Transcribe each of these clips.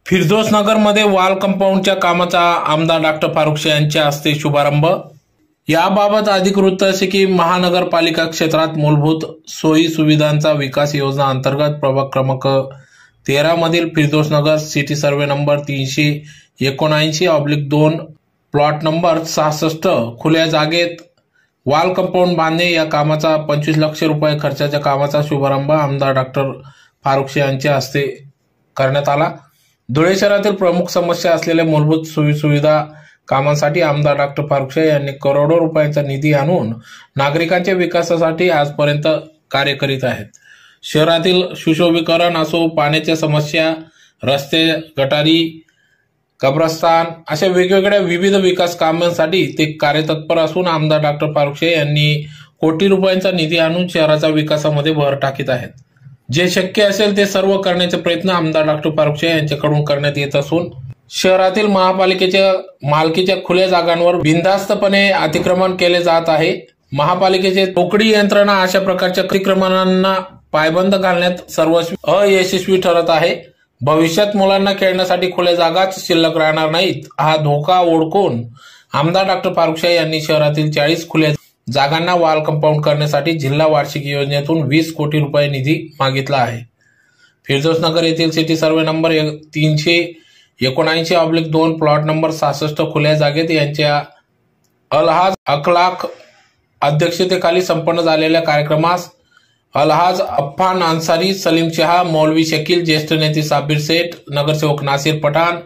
फिरदोसनगरमध्ये wall कंपाऊंडच्या कामाचा आमदार doctor Farooq Shaikh यांच्या हस्ते शुभारंभ। याबाबत अधिक वृत्त असे की महानगरपालिका क्षेत्रात मूलभूत सोयी सुविधांचा विकास योजना अंतर्गत प्रभाग क्रमांक 13 मधील Firdausnagar city survey number 379/2 plot number 66 खुल्या जागेत वॉल कंपाऊंड बांधणे या कामाचा 25 लाख रुपये खर्चाच्या कामाचा शुभारंभ आमदार डॉक्टर फारुख शेख यांच्या हस्ते करण्यात आला। धुळे शहरातील प्रमुख समस्या असलेल्या मूलभूत सोयी सुविधा कामांसाठी आमदार डॉक्टर फारुख शेख यांनी करोडो रुपयांचा निधी आणून नागरिकांच्या विकासासाठी आजपर्यंत कार्य करीत आहेत। शहरातील सुशोभीकरण असो, पाण्याच्या समस्या, रस्ते, गटारी, कब्रस्तान अशा वेगवेगळ्या विविध विकास कामांसाठी ते कार्यतत्पर असून आमदार डॉक्टर फारुख शेख यांनी कोटी रुपयांचा निधी आणून शहराच्या विकासामध्ये भर टाकीत आहेत। जे शक्य असेल ते सर्व करण्याचे प्रयत्न आमदार डॉक्टर फारुख शेख यांच्याकडून करण्यात येत असून शहरातील महापालिकेच्या मालकीच्या खुल्या जागांवर बिनधास्तपणे अतिक्रमण केले जात आहे। महापालिकेचे तोकडी यंत्रणा अशा प्रकारच्या अतिक्रमणांना पायबंद घालण्यात सर्वस्वी अयशस्वी ठरत आहे। भविष्यात मुलांना खेळण्यासाठी खुल्या जागाच शिल्लक राहणार नाहीत हा धोका ओळखून आमदार डॉक्टर फारुख शेख यांनी शहरातील 40 खुल्या जागांना वॉल कंपाऊंड करण्यासाठी जिल्हा वार्षिक योजनेतून 20 कोटी रुपये निधी मागितला आहे। फिरदोसनगर येथील city survey number 379/2 plot number 66 खुल्या जागेत यांच्या अलहाज अखलाक अध्यक्षतेखाली संपन्न झालेल्या कार्यक्रमास अलहाज अफ्फान अन्सारी, सलीम शहा, मौलवी शकील, ज्येष्ठ नेते साबिर सेठ, नगरसेवक नासिर पठाण,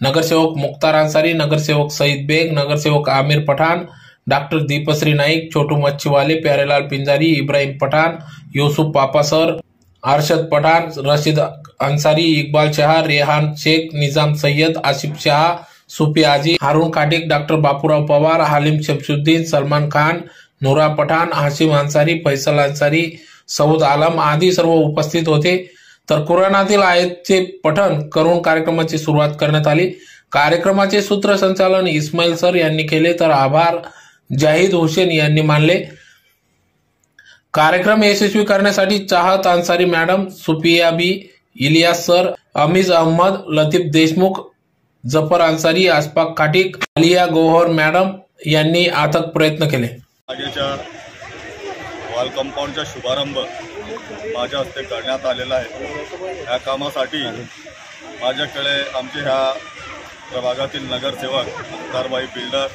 नगरसेवक मुख्तार अन्सारी, नगरसेवक सईद बेग, नगरसेवक आमिर पठाण, डॉक्टर दीपश्री नाईक, छोटू मच्छीवाले, प्यारेलाल पिंजारी, इब्राहिम पठाण, यूसुफ पापासर, अरशद पठाण, रशीद अन्सारी, इकबाल शहा, रेहान शेख, निजाम सय्यद, आसिफ शहा, सुफी आजी, हारून खाटिक, डॉक्टर बापूराव पवार, हालिम शमशुद्दीन, सलमान खान, नूरा पठाण, हाशिम अन्सारी, फैसल अन्सारी, सऊद आलम आदी सर्व उपस्थित होते। तर कुराणातील आयतचे पठण करून कार्यक्रमाची सुरुवात करण्यात आली। कार्यक्रमाचे सूत्रसंचालन इस्माईल सर यांनी केले तर आभार जाहिद हुसेन यांनी मानले। कार्यक्रम यशस्वी करण्यासाठी Chahat Ansari madam, Sufiya Bi, Ilyas sir, Amiz Ahmad, Latif Deshmukh, Zafar Ansari, Ashfaq Khatik, Aaliya Gauhar madam यांनी अथक प्रयत्न केले। वॉल कंपाऊंडचा शुभारंभ माझ्या हस्ते करण्यात आलेला आहे। या कामासाठी माझ्याकडे आमचे ह्या प्रभागातील नगरसेवक मुख्तारभाई बिल्डर,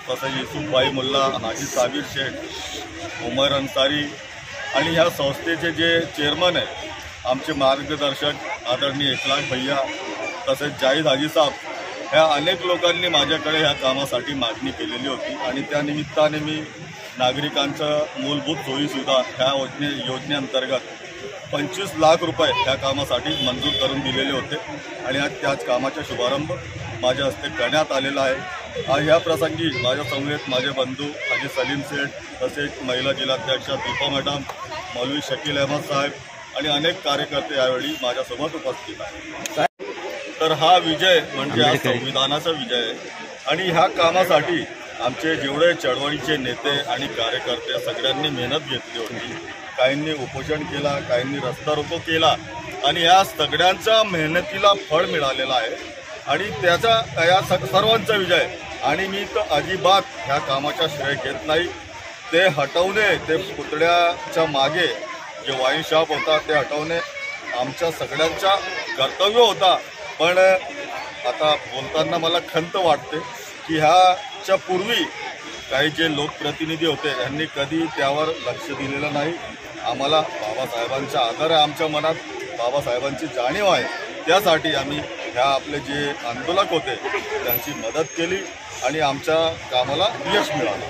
तसेच युसुफभाई मुल्ला, हाजी साबिर शेख, उमर अन्सारी आणि ह्या संस्थेचे जे चेअरमन आहे आमचे मार्गदर्शक आदरणीय इखलाक भैया, तसेच जाहिद हाजी साहेब, ह्या अनेक लोकांनी माझ्याकडे ह्या कामासाठी मागणी केलेली होती आणि त्या निमित्ताने मी नागरिकांचं मूलभूत सोयीसुविधा ह्या योजनेअंतर्गत 25 लाख रुपये ह्या कामासाठी मंजूर करून दिलेले होते आणि आज त्याच कामाचा शुभारंभ माझ्या हस्ते करण्यात आलेला आहे। आज या प्रसंगी माझ्या समवेत माझे बंधू हाजी सलीम सेठ, तसेच महिला जिल्हाध्यक्षा दीपा मॅडम, मौलवी शकील अहमद साहेब आणि अनेक कार्यकर्ते यावेळी माझ्यासोबत उपस्थित आहेत। तर हा विजय म्हणजे हा संविधानाचा विजय आहे आणि ह्या कामासाठी आमचे जेवढे चळवळीचे नेते आणि कार्यकर्ते सगळ्यांनी मेहनत घेतली होती। काहींनी उपोषण केला, काहींनी रस्ता रोको केला आणि या सगळ्यांच्या मेहनतीला फळ मिळालेलं आहे आणि त्याचा या सर्वांचा विजय। आणि मी तर अजिबात ह्या कामाचा श्रेय घेत नाही। ते हटवणे, ते पुतळ्याच्या मागे जे वाईन शॉप होता ते हटवणे आमच्या सगळ्यांचा कर्तव्य होता। पण आता बोलताना मला खंत वाटते की ह्याच्या पूर्वी काही जे लोकप्रतिनिधी होते यांनी कधी त्यावर लक्ष दिलेलं नाही। आम्हाला बाबासाहेबांचा आदर आहे, आमच्या मनात बाबासाहेबांची जाणीव आहे, त्यासाठी आम्ही ह्या आपले जे आंदोलक होते त्यांची मदत केली आणि आमच्या कामाला यश मिळालं।